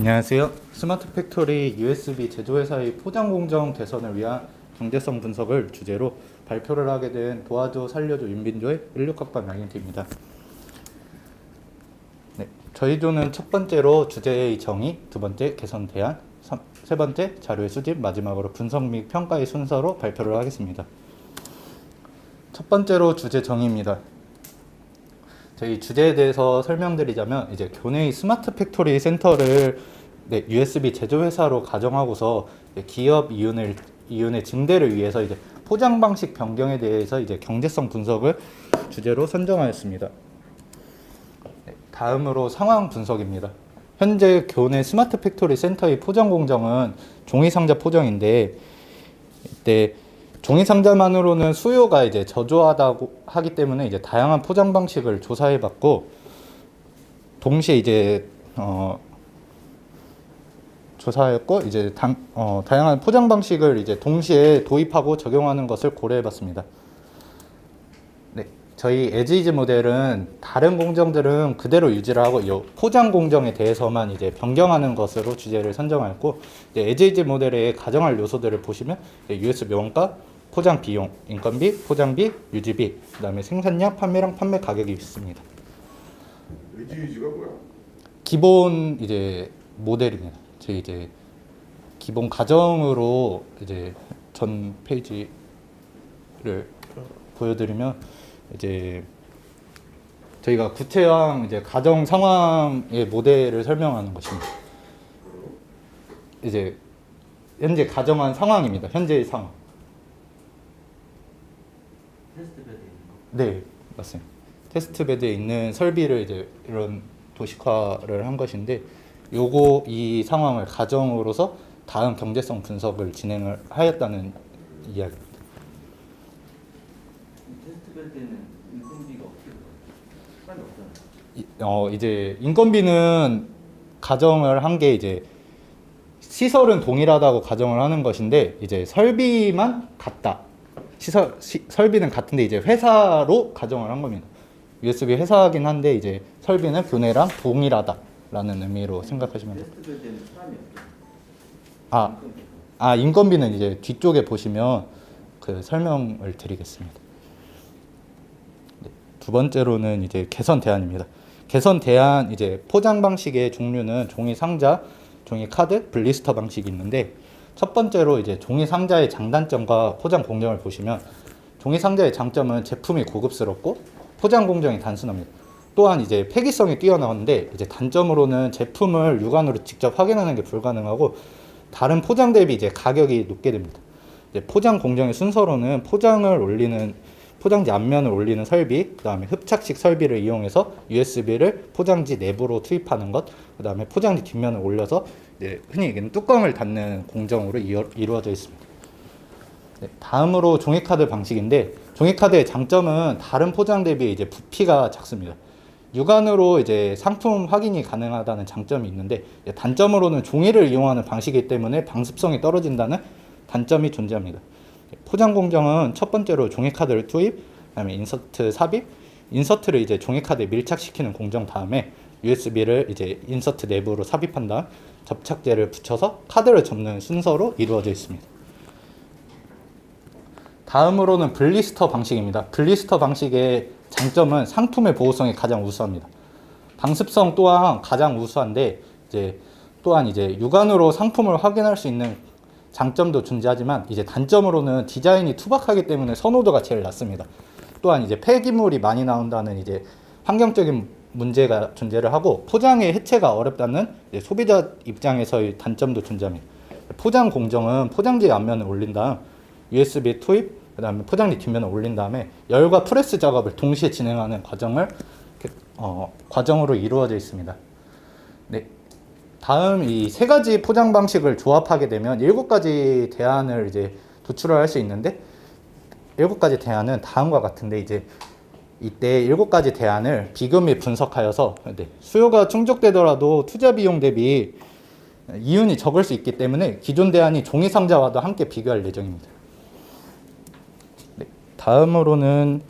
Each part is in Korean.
안녕하세요. 스마트 팩토리 USB 제조회사의 포장 공정 개선을 위한 경제성 분석을 주제로 발표를 하게 된 도와줘 살려줘 윤빈조의 16학번 양인태입니다. 네, 저희 조는 첫 번째로 주제의 정의, 두 번째 개선 대안, 세 번째 자료의 수집, 마지막으로 분석 및 평가의 순서로 발표를 하겠습니다. 첫 번째로 주제 정의입니다. 저희 주제에 대해서 설명드리자면 이제 교내의 스마트 팩토리 센터를 USB 제조회사로 가정하고서 기업 이윤의 증대를 위해서 이제 포장 방식 변경에 대해서 이제 경제성 분석을 주제로 선정하였습니다. 다음으로 상황 분석입니다. 현재 교내 스마트 팩토리 센터의 포장 공정은 종이 상자 포장인데 이때 종이 상자만으로는 수요가 이제 저조하다고 하기 때문에 이제 다양한 포장 방식을 조사해봤고, 동시에 이제 조사했고 이제 다양한 포장 방식을 이제 동시에 도입하고 적용하는 것을 고려해봤습니다. 네, 저희 에지이즈 모델은 다른 공정들은 그대로 유지를 하고 이 포장 공정에 대해서만 이제 변경하는 것으로 주제를 선정하였고, 에지이즈 모델의 가정할 요소들을 보시면 USB 원가, 포장 비용, 인건비, 포장비, 유지비, 그다음에 생산량, 판매량, 판매 가격이 있습니다. 에지이즈가 뭐야? 기본 이제 모델입니다. 저희 이제 기본 가정으로 이제 전 페이지를 보여드리면 이제 저희가 구체형 이제 가정 상황의 모델을 설명하는 것입니다. 이제 현재 가정한 상황입니다. 현재의 상황. 테스트 베드에 있는 거? 네, 맞습니다. 테스트 베드에 있는 설비를 이제 이런 도식화를 한 것인데, 이 상황을 가정으로서 다음 경제성 분석을 진행을 하였다는 이야기입니다. 테스트 베드에는 인건비가 어떻게 들어가요? 시간이 없잖아요. 이제 인건비는 가정을 한 게 이제 시설은 동일하다고 가정을 하는 것인데, 이제 설비만 같다. 설비는 같은데 이제 회사로 가정을 한 겁니다. USB 회사긴 한데 이제 설비는 교내랑 동일하다라는 의미로 생각하시면 됩니다. 테스트 베드에는 사람이 없죠. 인건비는 이제 뒤쪽에 보시면 그 설명을 드리겠습니다. 네, 두 번째로는 이제 개선 대안입니다. 개선 대안 이제 포장 방식의 종류는 종이 상자, 종이 카드, 블리스터 방식이 있는데, 첫 번째로 이제 종이 상자의 장단점과 포장 공정을 보시면, 종이 상자의 장점은 제품이 고급스럽고 포장 공정이 단순합니다. 또한 이제 폐기성이 뛰어나는데, 이제 단점으로는 제품을 육안으로 직접 확인하는 게 불가능하고 다른 포장 대비 이제 가격이 높게 됩니다. 이제 포장 공정의 순서로는 포장지 앞면을 올리는 설비, 그 다음에 흡착식 설비를 이용해서 USB를 포장지 내부로 투입하는 것, 그 다음에 포장지 뒷면을 올려서 흔히 얘기하는 뚜껑을 닫는 공정으로 이루어져 있습니다. 네, 다음으로 종이카드 방식인데, 종이카드의 장점은 다른 포장 대비 이제 부피가 작습니다. 육안으로 이제 상품 확인이 가능하다는 장점이 있는데, 단점으로는 종이를 이용하는 방식이기 때문에 방습성이 떨어진다는 단점이 존재합니다. 포장 공정은 첫 번째로 종이카드를 투입, 그다음에 인서트 삽입, 인서트를 이제 종이카드에 밀착시키는 공정 다음에 USB를 이제 인서트 내부로 삽입한 다음 접착제를 붙여서 카드를 접는 순서로 이루어져 있습니다. 다음으로는 블리스터 방식입니다. 블리스터 방식의 장점은 상품의 보호성이 가장 우수합니다. 방습성 또한 가장 우수한데, 또한 육안으로 상품을 확인할 수 있는 장점도 존재하지만 이제 단점으로는 디자인이 투박하기 때문에 선호도가 제일 낮습니다. 또한 이제 폐기물이 많이 나온다는 이제 환경적인 문제가 존재를 하고, 포장의 해체가 어렵다는 소비자 입장에서의 단점도 존재합니다. 포장 공정은 포장지 앞면을 올린 다음 USB 투입, 그 다음에 포장지 뒷면을 올린 다음에 열과 프레스 작업을 동시에 진행하는 과정으로 이루어져 있습니다. 네. 다음 이 세 가지 포장 방식을 조합하게 되면 7가지 대안을 이제 도출을 할 수 있는데, 7가지 대안은 다음과 같은데, 이때 7가지 대안을 비교 및 분석하여서 수요가 충족되더라도 투자 비용 대비 이윤이 적을 수 있기 때문에 기존 대안이 종이 상자와도 함께 비교할 예정입니다. 네, 다음으로는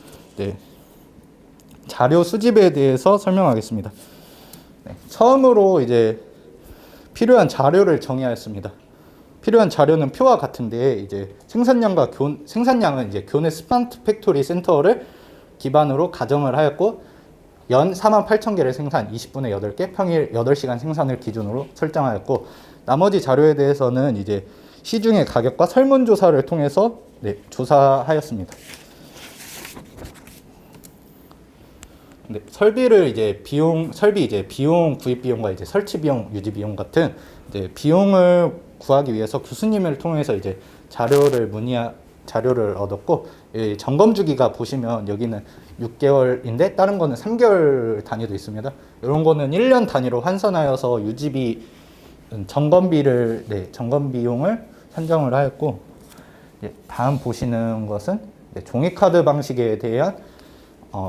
자료 수집에 대해서 설명하겠습니다. 처음으로 필요한 자료를 정의하였습니다. 필요한 자료는 표와 같은데 이제 생산량은 이제 교내 스마트 팩토리 센터를 기반으로 가정을 하였고 연 48,000개를 생산 20분에 8개 평일 8시간 생산을 기준으로 설정하였고 나머지 자료에 대해서는 이제 시중의 가격과 설문조사를 통해서 조사하였습니다. 설비 이제 비용 구입 비용과 이제 설치 비용, 유지 비용 같은 이제 비용을 구하기 위해서 교수님을 통해서 이제 자료를 얻었고 점검 주기가 보시면 여기는 6개월인데 다른 거는 3개월 단위도 있습니다. 이런 거는 1년 단위로 환산하여서 유지비 점검 비용을 산정을 하였고 다음 보시는 것은 종이카드 방식에 대한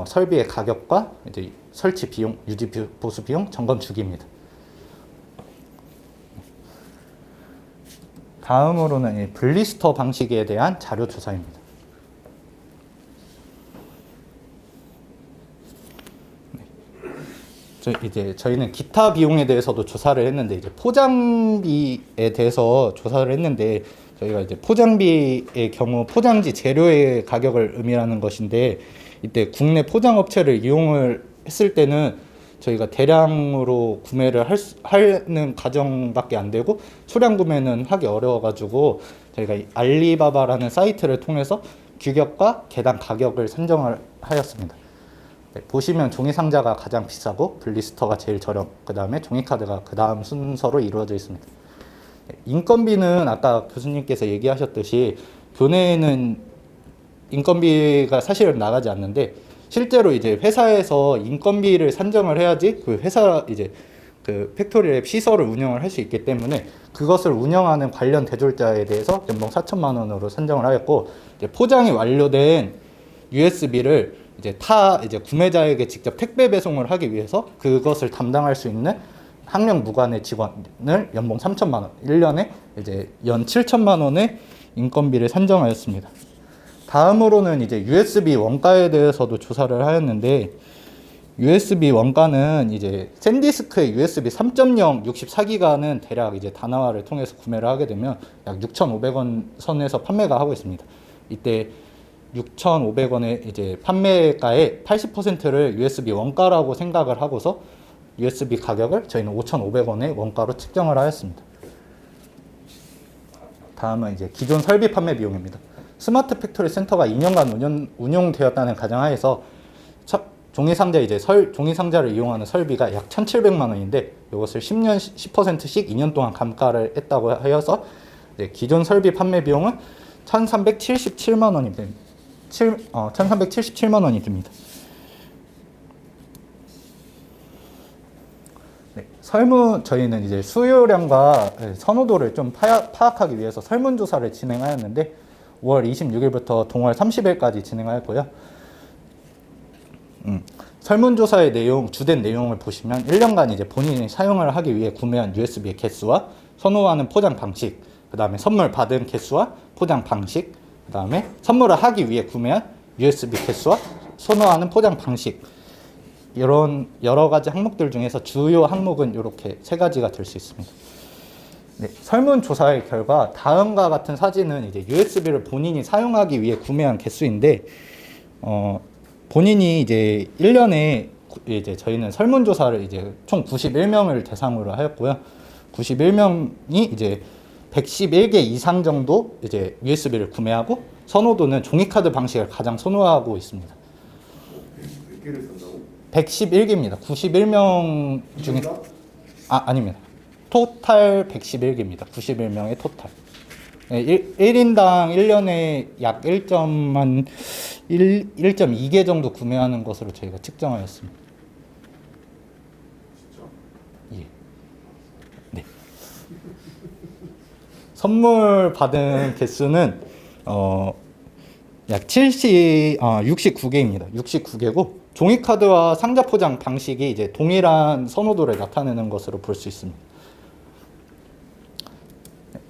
설비의 가격과 이제 설치 비용, 유지 보수 비용, 점검 주기입니다. 다음으로는 이 블리스터 방식에 대한 자료 조사입니다. 저희는 기타 비용에 대해서도 조사를 했는데 이제 포장비에 대해서 조사를 했는데 저희가 이제 포장비의 경우 포장지 재료의 가격을 의미하는 것인데 이때 국내 포장 업체를 이용을 했을 때는 저희가 대량으로 구매를 하는 과정밖에 안 되고 소량 구매는 하기 어려워가지고 저희가 알리바바라는 사이트를 통해서 규격과 개당 가격을 산정을 하였습니다. 보시면 종이 상자가 가장 비싸고 블리스터가 제일 저렴, 그 다음에 종이카드가 그 다음 순서로 이루어져 있습니다. 인건비는 아까 교수님께서 얘기하셨듯이 교내에는 인건비가 사실은 나가지 않는데 실제로 이제 회사에서 인건비를 산정을 해야지 그 회사 이제 그 팩토리의 시설을 운영을 할 수 있기 때문에 그것을 운영하는 관련 대졸자에 대해서 연봉 4천만 원으로 산정을 하였고 이제 포장이 완료된 USB를 이제 이제 구매자에게 직접 택배 배송을 하기 위해서 그것을 담당할 수 있는 학력 무관의 직원을 연봉 3천만 원, 1년에 이제 연 7천만 원의 인건비를 산정하였습니다. 다음으로는 이제 USB 원가에 대해서도 조사를 하였는데 USB 원가는 이제 샌디스크의 USB 3.0 64기가는 대략 이제 다나와를 통해서 구매를 하게 되면 약 6,500원 선에서 판매가 하고 있습니다. 이때 6,500원의 이제 판매가의 80%를 USB 원가라고 생각을 하고서 USB 가격을 저희는 5,500원의 원가로 측정을 하였습니다. 다음은 이제 기존 설비 판매 비용입니다. 스마트 팩토리 센터가 2년간 운용되었다는 가정하에서 종이 상자를 이용하는 설비가 약 1,700만 원인데 이것을 10년 10%씩 2년 동안 감가를 했다고 하여서 기존 설비 판매 비용은 1,377만 원이 됩니다. 1,377만 원이 듭니다. 저희는 이제 수요량과 선호도를 좀 파악하기 위해서 설문조사를 진행하였는데 5월 26일부터 동월 30일까지 진행하였고요. 설문조사의 주된 내용을 보시면 1년간 이제 본인이 사용을 하기 위해 구매한 USB의 개수와 선호하는 포장 방식, 그 다음에 선물 받은 개수와 포장 방식, 그 다음에 선물을 하기 위해 구매한 USB 개수와 선호하는 포장 방식, 이런 여러 가지 항목들 중에서 주요 항목은 이렇게 세 가지가 될 수 있습니다. 설문조사의 결과 다음과 같은 사진은 이제 USB를 본인이 사용하기 위해 구매한 개수인데 본인이 이제 1년에 이제 저희는 설문조사를 이제 총 91명을 대상으로 하였고요. 91명이 이제 111개 이상 정도 이제 USB를 구매하고 선호도는 종이카드 방식을 가장 선호하고 있습니다. 100개를 산다고? 111개입니다. 91명 중에 아닙니다. 토탈 111개입니다. 91명의 토탈. 1인당 1년에 약 1.2개 정도 구매하는 것으로 저희가 측정하였습니다. 진짜? 예. 네. 선물 받은 개수는 약 69개입니다. 69개고 종이카드와 상자 포장 방식이 이제 동일한 선호도를 나타내는 것으로 볼 수 있습니다.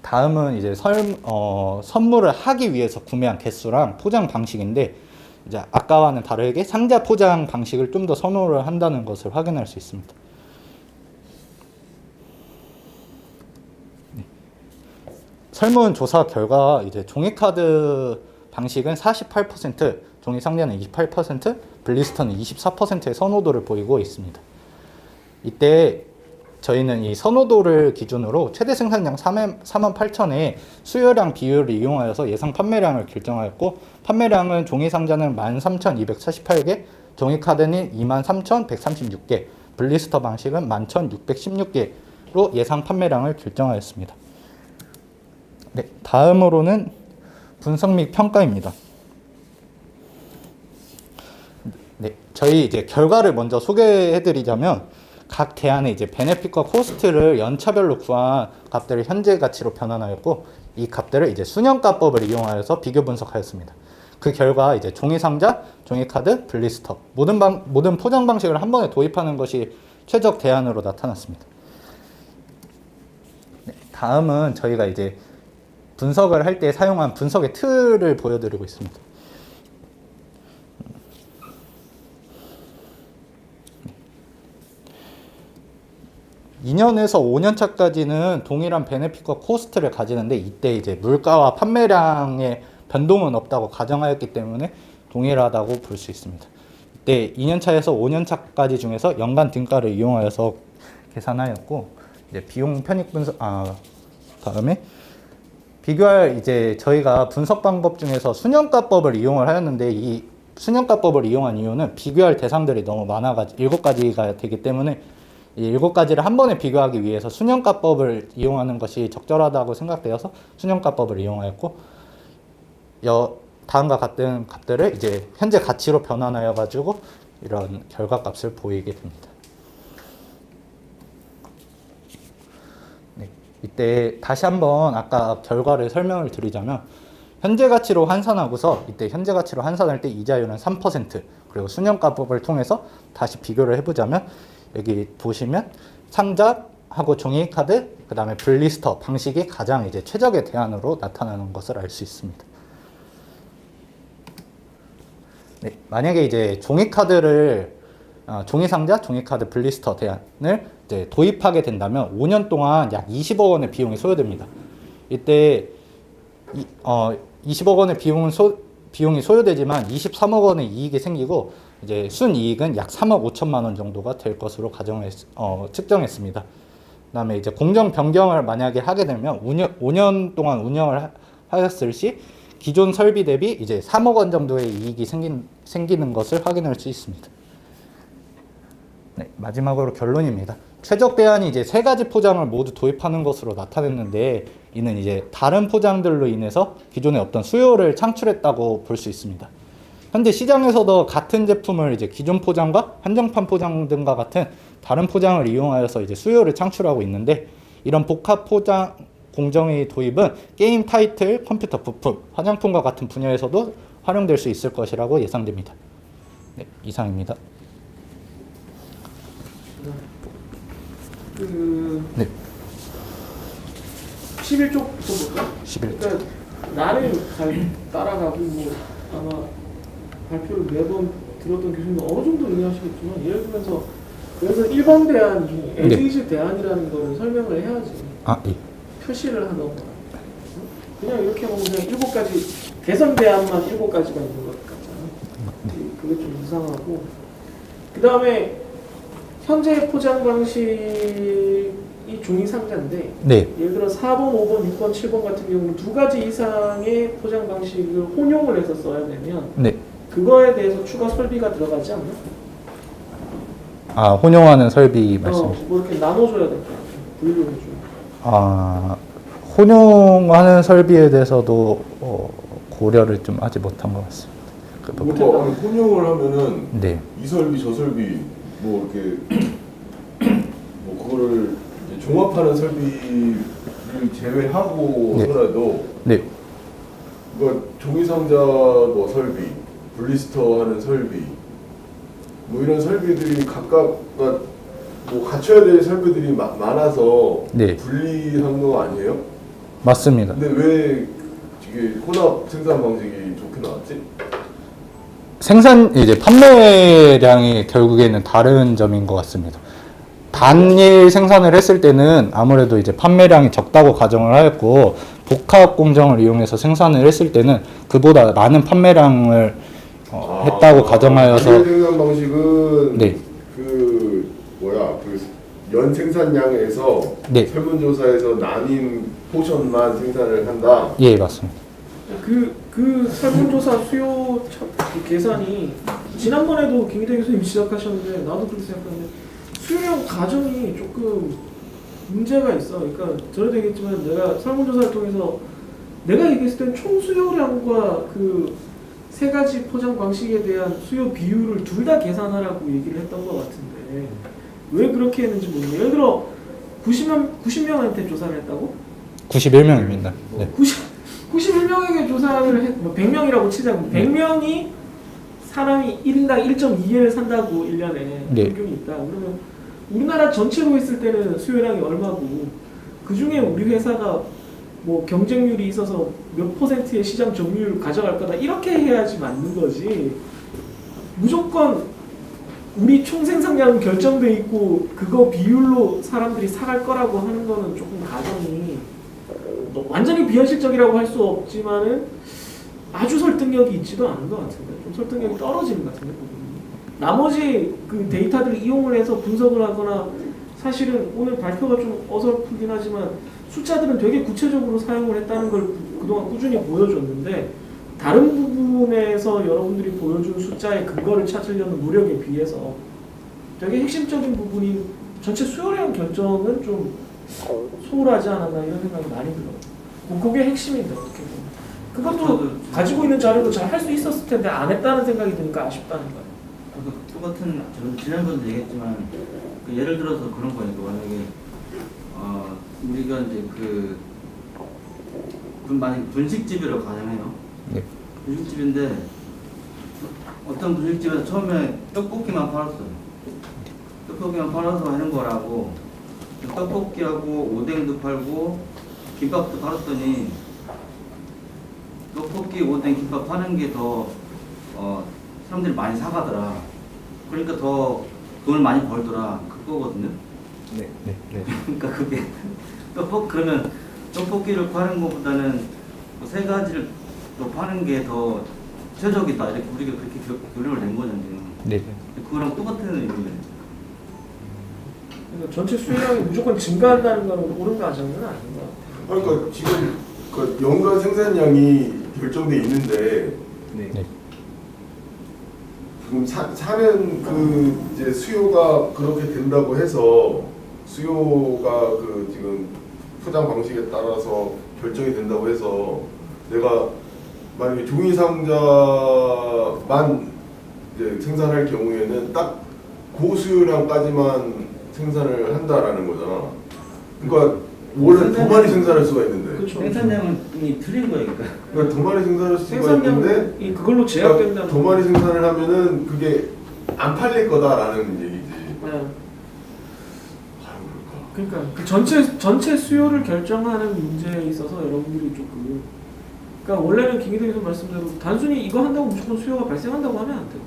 다음은 이제 선물을 하기 위해서 구매한 개수랑 포장 방식인데 이제 아까와는 다르게 상자 포장 방식을 좀 더 선호를 한다는 것을 확인할 수 있습니다. 설문조사 결과 이제 종이카드 방식은 48%, 종이상자는 28%, 블리스터는 24%의 선호도를 보이고 있습니다. 이때 저희는 이 선호도를 기준으로 최대 생산량 48,000의 수요량 비율을 이용하여서 예상 판매량을 결정하였고, 판매량은 종이상자는 13,248개, 종이카드는 23,136개, 블리스터 방식은 11,616개로 예상 판매량을 결정하였습니다. 네, 다음으로는 분석 및 평가입니다. 네, 저희 이제 결과를 먼저 소개해드리자면, 각 대안의 이제 베네핏과 코스트를 연차별로 구한 값들을 현재 가치로 변환하였고, 이 값들을 이제 수년가법을 이용하여서 비교 분석하였습니다. 그 결과 이제 종이상자, 종이카드, 블리스터 모든 포장 방식을 한 번에 도입하는 것이 최적 대안으로 나타났습니다. 네, 다음은 저희가 이제 분석을 할 때 사용한 분석의 틀을 보여드리고 있습니다. 2년에서 5년 차까지는 동일한 베네핏과 코스트를 가지는데, 이때 이제 물가와 판매량의 변동은 없다고 가정하였기 때문에 동일하다고 볼 수 있습니다. 이때 2년 차에서 5년 차까지 중에서 연간 등가를 이용하여서 계산하였고, 이제 비용 편익 분석 다음에 비교할 이제 저희가 분석 방법 중에서 수년가법을 이용을 하였는데, 이 수년가법을 이용한 이유는 비교할 대상들이 너무 많아가지고 7가지가 되기 때문에 이 7가지를 한 번에 비교하기 위해서 수년가법을 이용하는 것이 적절하다고 생각되어서 수년가법을 이용하였고, 다음과 같은 값들을 이제 현재 가치로 변환하여 가지고 이런 결과값을 보이게 됩니다. 네, 이때 다시 한번 아까 결과를 설명을 드리자면, 현재 가치로 환산하고서 이때 현재 가치로 환산할 때 이자율은 3%, 그리고 수년가법을 통해서 다시 비교를 해보자면, 여기 보시면 상자하고 종이카드, 그 다음에 블리스터 방식이 가장 이제 최적의 대안으로 나타나는 것을 알 수 있습니다. 네, 만약에 이제 종이카드를 종이상자, 종이카드, 블리스터 대안을 이제 도입하게 된다면 5년 동안 약 20억 원의 비용이 소요됩니다. 이때 20억 원의 비용이 소요되지만 23억 원의 이익이 생기고, 이제 순이익은 약 3억 5천만 원 정도가 될 것으로 측정했습니다. 그다음에 이제 공정 변경을 만약에 하게 되면 5년 동안 운영을 하였을 시 기존 설비 대비 이제 3억 원 정도의 이익이 생기는 것을 확인할 수 있습니다. 네, 마지막으로 결론입니다. 최적 대안이 이제 3가지 포장을 모두 도입하는 것으로 나타냈는데, 이는 이제 다른 포장들로 인해서 기존에 없던 수요를 창출했다고 볼 수 있습니다. 현재 시장에서도 같은 제품을 이제 기존 포장과 한정판 포장 등과 같은 다른 포장을 이용하여서 이제 수요를 창출하고 있는데, 이런 복합 포장 공정의 도입은 게임 타이틀, 컴퓨터 부품, 화장품과 같은 분야에서도 활용될 수 있을 것이라고 예상됩니다. 네, 이상입니다. 네. 11쪽부터 볼까? 11쪽. 그러니까 나를 잘 따라가고 뭐 아마 발표를 매번 들었던 교수님도 어느 정도 이해하시겠지만, 예를 들면서 여기서 1번 대안이 에디지 대안이라는 거를 설명을 해야지. 예. 표시를 하던가. 그냥 이렇게 보면 그냥 7가지 개선 대안만 7가지가 있는 것 같잖아. 그게 좀 이상하고. 그 다음에 현재 포장 방식이 종이 상자인데, 네. 예를 들어 4번, 5번, 6번, 7번 같은 경우는 2가지 이상의 포장 방식을 혼용을 해서 써야 되면, 네. 그거에 대해서 추가 설비가 들어가지 않나? 혼용하는 설비 말씀이시죠? 뭐 이렇게 나눠줘야 될 것 같아요. 분류해줘. 혼용하는 설비에 대해서도 고려를 좀 하지 못한 것 같습니다. 그 부분. 뭐 혼용을 하면은 네. 이 설비 저 설비 뭐 이렇게 뭐 그거를 이제 종합하는 설비를 제외하고 네. 하더라도 네. 뭐 종이 상자 뭐 설비, 블리스터 하는 설비 뭐 이런 설비들이 각각가 뭐 갖춰야 될 설비들이 많아서 네. 분리한 거 아니에요? 맞습니다. 근데 왜 이게 혼합 생산 방식이 좋게 나왔지? 이제 판매량이 결국에는 다른 점인 것 같습니다. 단일 생산을 했을 때는 아무래도 이제 판매량이 적다고 가정을 하였고, 복합 공정을 이용해서 생산을 했을 때는 그보다 많은 판매량을 했다고 가정하여서 단일 생산 방식은 네. 그 뭐야 그 연 생산량에서 네. 설문조사에서 나뉜 포션만 생산을 한다. 예, 맞습니다. 그 설문조사 수요 그 계산이 지난번에도 김희대 교수님 시작하셨는데 나도 그렇게 생각하는데 수요량 가정이 조금 문제가 있어. 그러니까 전에도 얘기했지만 내가 설문조사를 통해서 내가 얘기했을 땐 총 수요량과 그 세 가지 포장 방식에 대한 수요 비율을 둘 다 계산하라고 얘기를 했던 것 같은데 왜 그렇게 했는지 모르겠네. 예를 들어 90명한테 조사를 했다고? 91명입니다. 네. 91명에게 조사를 했, 뭐 100명이라고 치자고 100명이 사람이 1인당 1.2개를 산다고 1년에 네. 평균이 있다. 그러면 우리나라 전체로 했을 때는 수요량이 얼마고 그 중에 우리 회사가 뭐 경쟁률이 있어서 몇 %의 시장 점유율을 가져갈 거다 이렇게 해야지 맞는 거지. 무조건 우리 총 생산량은 결정돼 있고 그거 비율로 사람들이 사갈 거라고 하는 거는 조금 가정이 완전히 비현실적이라고 할 수 없지만은 아주 설득력이 있지도 않은 것 같은데 좀 설득력이 떨어지는 것 같은데 부분이. 나머지 그 데이터들을 이용을 해서 분석을 하거나 사실은 오늘 발표가 좀 어설프긴 하지만 숫자들은 되게 구체적으로 사용을 했다는 걸 그동안 꾸준히 보여줬는데 다른 부분에서 여러분들이 보여준 숫자의 근거를 찾으려는 노력에 비해서 되게 핵심적인 부분인 전체 수요량 결정은 좀 소홀하지 않았나 이런 생각이 많이 들어요. 그게 핵심인데 어떻게 보면 그것도 가지고 있는 자료로 잘 할 수 있었을 텐데 안 했다는 생각이 드니까 아쉽다는 거예요. 그 똑같은 저는 지난번도 얘기했지만 그 예를 들어서 그런 거니까 만약에 우리가 이제 만약 분식집이라고 가정해요. 네. 분식집인데 어떤 분식집에서 처음에 떡볶이만 팔았어요. 떡볶이만 팔아서 하는 거라고 떡볶이하고 오뎅도 팔고 김밥도 팔았더니 떡볶이, 오뎅, 김밥 파는 게 더 사람들이 많이 사가더라. 그러니까 더 돈을 많이 벌더라. 그거거든요. 네. 네. 네. 그러니까 그게 그러면 떡볶이를 파는 것보다는 세 가지를 더 파는 게 더 최적이다. 이렇게 우리가 그렇게 결론을 낸 거잖아요. 네. 그거랑 똑같은 의미예요. 그러니까 전체 수요량이 무조건 증가한다는 건 옳은 가정은 아닌 것 같아요. 그러니까 지금 그 연간 생산량이 결정돼 있는데 네. 지금 사는 그 이제 수요가 그렇게 된다고 해서 수요가 그 지금 포장 방식에 따라서 결정이 된다고 해서 내가 만약에 종이 상자만 이제 생산할 경우에는 딱 고수요량까지만 생산을 한다라는 거잖아. 그러니까 원래 더 많이 생산할 수가 있는데. 그렇죠. 생산량이 틀린 거니까. 그러니까 더 많이 생산할 수가 있는데 생산량이 그걸로 제약된다는 그러니까 더 많이 생산을 하면은 그게 안 팔릴 거다라는 얘기지. 네. 그러니까 그 전체 수요를 결정하는 문제에 있어서 여러분들이 조금 그러니까 원래는 김희대 교수 말씀대로 단순히 이거 한다고 무조건 수요가 발생한다고 하면 안 되고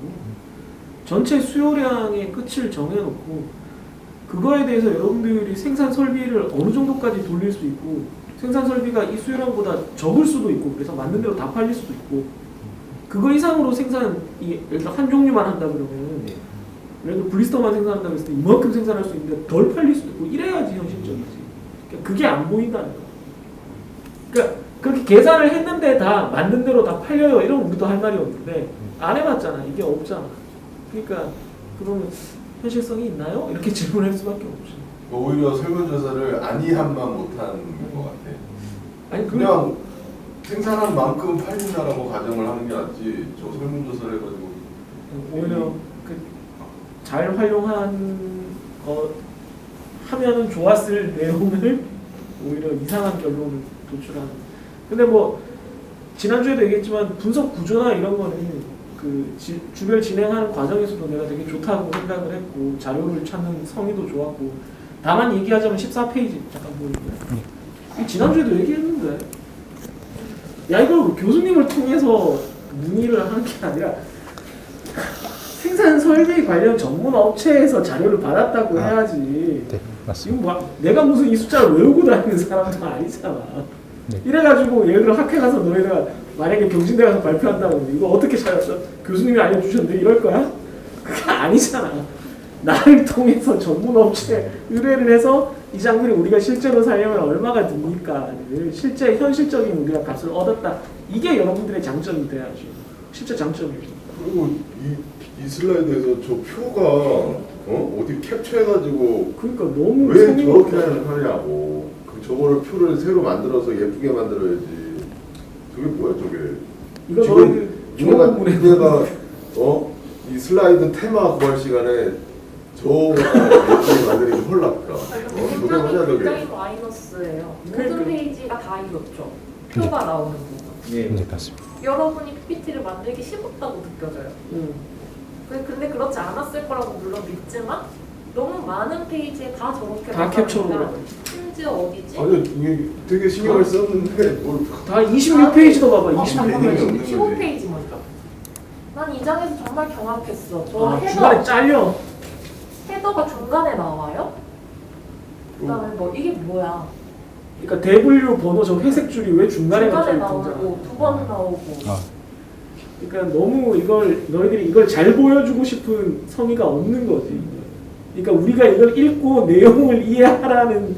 전체 수요량의 끝을 정해놓고 그거에 대해서 여러분들이 생산 설비를 어느 정도까지 돌릴 수 있고 생산 설비가 이 수요량보다 적을 수도 있고 그래서 만든 대로 다 팔릴 수도 있고 그거 이상으로 예를 들어 한 종류만 한다 그러면 예를 들어 블리스터만 생산한다고 했을 때 이만큼 생산할 수 있는데 덜 팔릴 수도 있고 이래야지 현실적이지. 그러니까 그게 안 보인다는 거야. 그러니까 그렇게 계산을 했는데 다 만든 대로 다 팔려요 이러면 우리도 할 말이 없는데 안 해봤잖아. 이게 없잖아. 그러니까 그러면 현실성이 있나요? 이렇게 질문할 수밖에 없지. 오히려 설문조사를 아니한만 못한 것 같아. 아니 그냥 생산한 만큼 팔린다라고 가정을 하는 게 낫지. 저 설문조사를 해가지고 오히려 잘 활용한 하면은 좋았을 내용을 오히려 이상한 결론을 도출하는. 근데 뭐 지난주에도 얘기했지만 분석 구조나 이런 거는 그 주별 진행하는 과정에서도 내가 되게 좋다고 생각을 했고 자료를 찾는 성의도 좋았고 다만 얘기하자면 14페이지 잠깐 보이고요. 지난주에도 얘기했는데 야 이걸 교수님을 통해서 문의를 하는 게 아니라 생산 설비 관련 전문 업체에서 자료를 받았다고 해야지. 네, 맞습니다. 이거 뭐 내가 무슨 이 숫자를 외우고 다니는 사람도 아니잖아. 네. 이래가지고 예를 들어 학회 가서 너희가 만약에 경진대 가서 발표한다고 이거 어떻게 찾았어? 교수님이 알려주셨는데 이럴 거야? 그게 아니잖아. 나를 통해서 전문 업체 의뢰를 해서 이 장비를 우리가 실제로 사용하면 얼마가 듭니까? 실제 현실적인 우리가 값을 얻었다. 이게 여러분들의 장점이 돼야죠. 실제 장점이죠. 그리고 이 슬라이드에서 저 표가 어디 캡처해가지고 그러니까 너무 왜 성의가 저렇게 없다. 하냐고. 저거를 표를 새로 만들어서 예쁘게 만들어야지. 저게 뭐야 저게? 이거 지금 너희들 얘가 이 슬라이드 테마 구할 시간에 저거 예쁘게 만드는 게 헐났다. 저게 뭐냐 저게? 굉장히 마이너스예요. 그러니까. 모든 페이지가 다 이렇죠. 표가 나오는 부분. 예. 네, 맞습니다. 여러분이 PPT를 만들기 쉽다고 느껴져요. 근데 그렇지 않았을 거라고 물론 믿지만 너무 많은 페이지에 다 저렇게 다 캡처로 나가니까 나와요. 심지어 어디지? 아니 이게 되게 신경을 썼는데 뭘 다 26페이지도 봐봐. 어, 26페이지. 잠깐만요. 잠깐만요. 없는 15페이지 먼저. 난 이 장에서 정말 경악했어. 저 아, 중간에 잘려. 헤더가 중간에 나와요? 그다음에 뭐 이게 뭐야? 그러니까 W 번호 저 회색 줄이 왜 중간에 갑자기 나오고 등장하고. 두 번 나오고. 아, 그러니까 너무 너희들이 이걸 잘 보여주고 싶은 성의가 없는 거지. 그러니까 우리가 이걸 읽고 내용을 이해하라는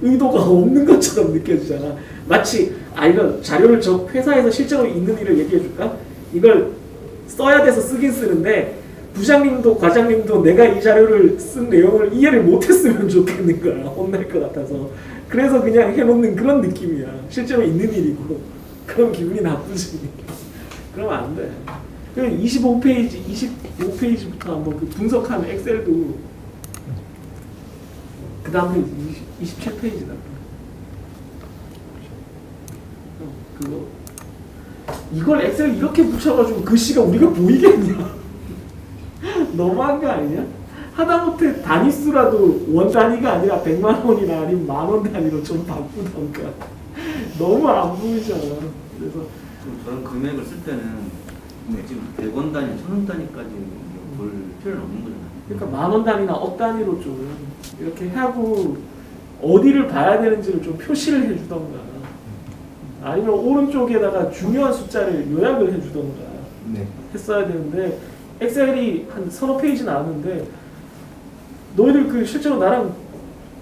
의도가 없는 것처럼 느껴지잖아. 마치 이거 자료를 저 회사에서 실제로 있는 일을 얘기해 줄까? 이걸 써야 돼서 쓰긴 쓰는데 부장님도 과장님도 내가 이 자료를 쓴 내용을 이해를 못했으면 좋겠는 거야. 혼날 것 같아서. 그래서 그냥 해놓는 그런 느낌이야. 실제로 있는 일이고. 그럼 기분이 나쁘지. 그러면 안 돼. 그 25페이지부터 한번 그 분석한 엑셀도 그 다음에 27페이지다. 그거 이걸 엑셀 이렇게 붙여가지고 글씨가 우리가 보이겠냐? 너무한 거 아니냐? 하다못해 단위수라도 원 단위가 아니라 100만 원이나 아니면 10,000원 단위로 좀 바꾸던가. 너무 안 보이잖아. 그래서 그럼 저런 금액을 쓸 때는 지금 100원 단위, 1000원 단위까지 볼 필요는 없는 거잖아요. 그러니까 10,000원 단위나 억 단위로 좀 이렇게 하고 어디를 봐야 되는지를 좀 표시를 해주던가. 아니면 오른쪽에다가 중요한 숫자를 요약을 해주던가 네. 했어야 되는데 엑셀이 한 서너 페이지 나왔는데 너희들 그 실제로 나랑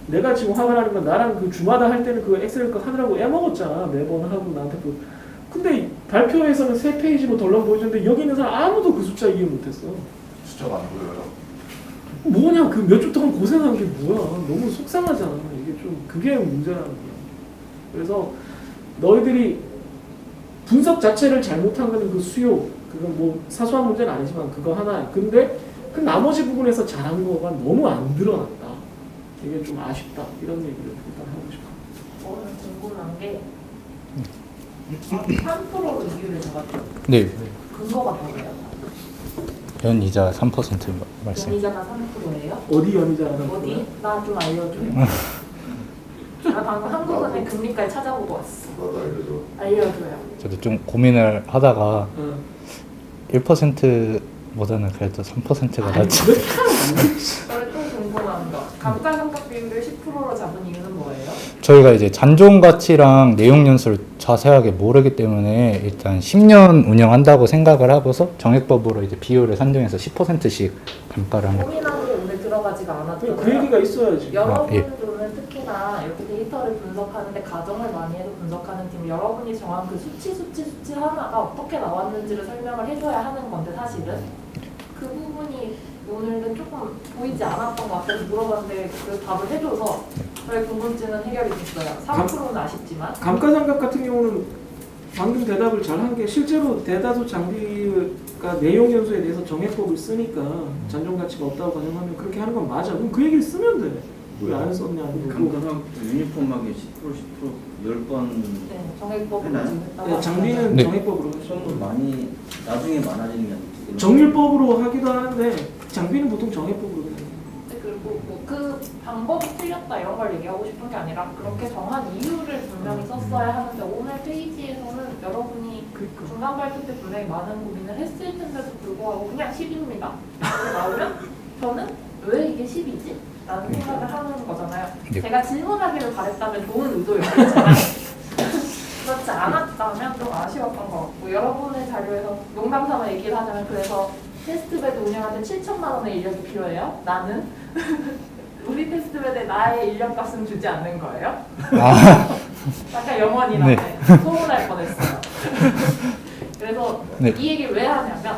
내가 지금 화가 나는 건 나랑 그 주마다 할 때는 그 엑셀 거 하느라고 애먹었잖아. 매번 하고 나한테 근데 발표에서는 3페이지로 덜렁 보여주는데 여기 있는 사람 아무도 그 숫자 이해 못했어. 숫자가 안 보여요. 뭐냐 그 몇 주 동안 고생한 게 뭐야. 너무 속상하잖아. 이게 좀 그게 문제라는 거야. 그래서 너희들이 분석 자체를 잘못한 거는 그 수요 그건 뭐 사소한 문제는 아니지만 그거 하나. 근데 그 나머지 부분에서 잘한 거가 너무 안 드러났다. 이게 좀 아쉽다. 이런 얘기를 일단 하고 싶어. 저는 궁금한 게 3%로 이유를 잡았죠. 네. 근거가 뭐예요? 연이자 3% 말씀. 연이자가 3%예요? 어디 연이자라는 어디? 나 좀 알려줘요. 나 방금 한국은행 금리까지 찾아보고 왔어. 나도 알려줘. 알려줘요. 저도 좀 고민을 하다가 응. 1%보다는 그래도 3%가 낫지. 저를 또 궁금한 거. 감가상각 비율을 10%로 잡은 이유는 뭐예요? 저희가 이제 잔존 가치랑 내용 연수를 자세하게 모르기 때문에 일단 10년 운영한다고 생각을 하고서 정액법으로 이제 비율을 산정해서 10%씩 감가를 합니다. 고민하고 오늘 들어가지가 않았잖아요. 그 얘기가 있어야지. 여러분들은 특히나 이렇게 데이터를 분석하는데 가정을 많이 해서 분석하는 팀 여러분이 정한 그 수치 하나가 어떻게 나왔는지를 설명을 해줘야 하는 건데 사실은 그 부분이 오늘은 조금 보이지 않았던 것 같아서 물어봤는데 그 답을 해줘서 저의 궁금증은 해결이 됐어요. 3%는 아쉽지만 감가상각 같은 경우는 방금 대답을 잘한 게 실제로 대다수 장비가 내용 연수에 대해서 정액법을 쓰니까 잔존 가치가 없다고 가정하면 그렇게 하는 건 맞아. 그럼 그 얘기를 쓰면 돼. 왜 안 썼냐? 감가상 유니폼하게 10% 10번 네, 정액법으로 해놔요? 진행했다고 네, 장비는 네. 정액법으로 하죠. 좀 많이 나중에 많아지는 게 아니지. 정률법으로 하기도 하는데 장비는 보통 정액법으로 해요. 그리고 뭐 그 방법이 틀렸다 이런 걸 얘기하고 싶은 게 아니라 그렇게 정한 이유를 분명히 썼어야 하는데 오늘 페이지에서는 여러분이 그러니까. 중간 발표 때 분명히 많은 고민을 했을 텐데도 불구하고 그냥 10입니다. 이렇게 나오면 저는 왜 이게 10이지? 라는 생각을 하는 거잖아요. 네. 제가 질문하기를 바랬다면 좋은 의도였겠지만 그렇지 않았다면 좀 아쉬웠던 것 같고 여러분의 자료에서 농담삼아 얘기를 하자면 그래서 테스트베드 운영하는데 7천만 원의 인력이 필요해요? 나는? 우리 테스트베드에 나의 인력값은 주지 않는 거예요? 아, 약간 영원히 네. 나네. 소문날 뻔했어요. 그래서 네. 이 얘기를 왜 하냐면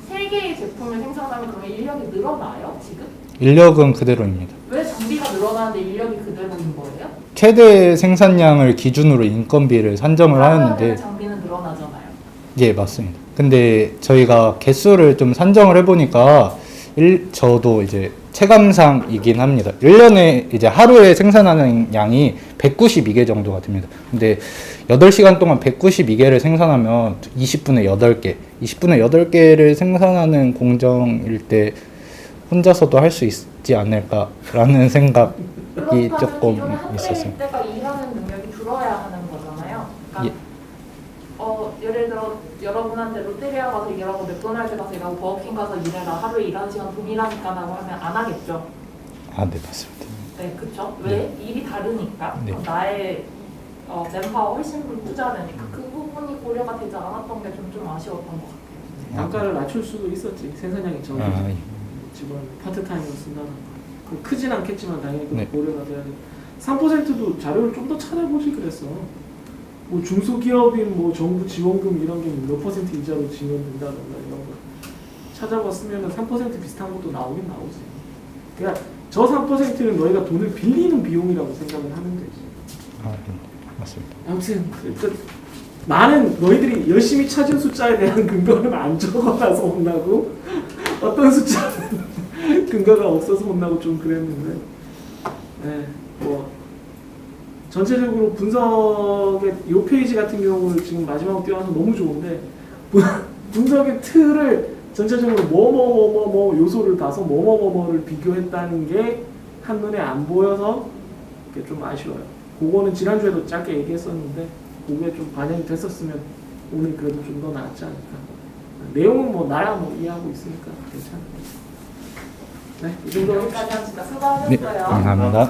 3개의 제품을 생산하면 그러면 인력이 늘어나요? 지금? 인력은 그대로입니다. 왜 장비가 늘어나는데 인력이 그대로인 거예요? 최대 생산량을 기준으로 인건비를 산정을 나가야 하는데 되는 장비는 늘어나잖아요. 예, 맞습니다. 근데 저희가 개수를 좀 산정을 해보니까 저도 이제 체감상이긴 합니다. 1년에 이제 하루에 생산하는 양이 192개 정도가 됩니다. 근데 8시간 동안 192개를 생산하면 20분에 8개, 20분에 8개를 생산하는 공정일 때 혼자서도 할 수 있지 않을까라는 생각이 그렇다면 조금 기존에 한 있었어요. 대일 때가 일하는 능력이 줄어야 하는 거잖아요. 그러니까 예를 들어 여러분한테 롯데리아 가서 일하고 맥도날드 가서 일하고 버거킹 가서 일해라 하루에 일하는 시간 동일하니까라고 하면 안 하겠죠. 아, 네, 맞습니다. 네, 그렇죠. 왜? 일이 다르니까. 네. 나의 맨파워 훨씬 투자되니까 그 부분이 고려가 되지 않았던 게 좀 아쉬웠던 것 같아요. 단가를 낮출 수도 있었지. 생산량이 적어서 아, 예. 직원 파트타임으로 쓴다던가. 그 크진 않겠지만 당연히 그 네. 고려가 돼야 돼. 3%도 자료를 좀 더 찾아보지 그랬어. 뭐 중소기업인 뭐 정부 지원금 이런 게 몇 퍼센트 이자로 지원된다던가 이런 거 찾아봤으면 3% 비슷한 것도 나오긴 나오지. 그러니까 저 3%는 너희가 돈을 빌리는 비용이라고 생각을 하면 되지. 아, 네, 맞습니다. 아무튼 일단 나는 너희들이 열심히 찾은 숫자에 대한 근거는 안 적어놔서 혼나고 어떤 숫자는 근거가 없어서 혼나고 좀 그랬는데 네, 뭐 전체적으로 분석의 이 페이지 같은 경우는 지금 마지막으로 띄워서 너무 좋은데 분석의 틀을 전체적으로 뭐뭐뭐뭐 요소를 봐서 뭐뭐뭐뭐를 비교했다는 게 한눈에 안 보여서 그게 좀 아쉬워요. 그거는 지난주에도 짧게 얘기했었는데 그게 좀 반영이 됐었으면 오늘 그래도 좀 더 나았지 않을까. 내용은 뭐 나야 뭐 이해하고 있으니까 괜찮아요. 네, 이 정도로 여기까지 합시다. 네, 수고하셨어요. 감사합니다.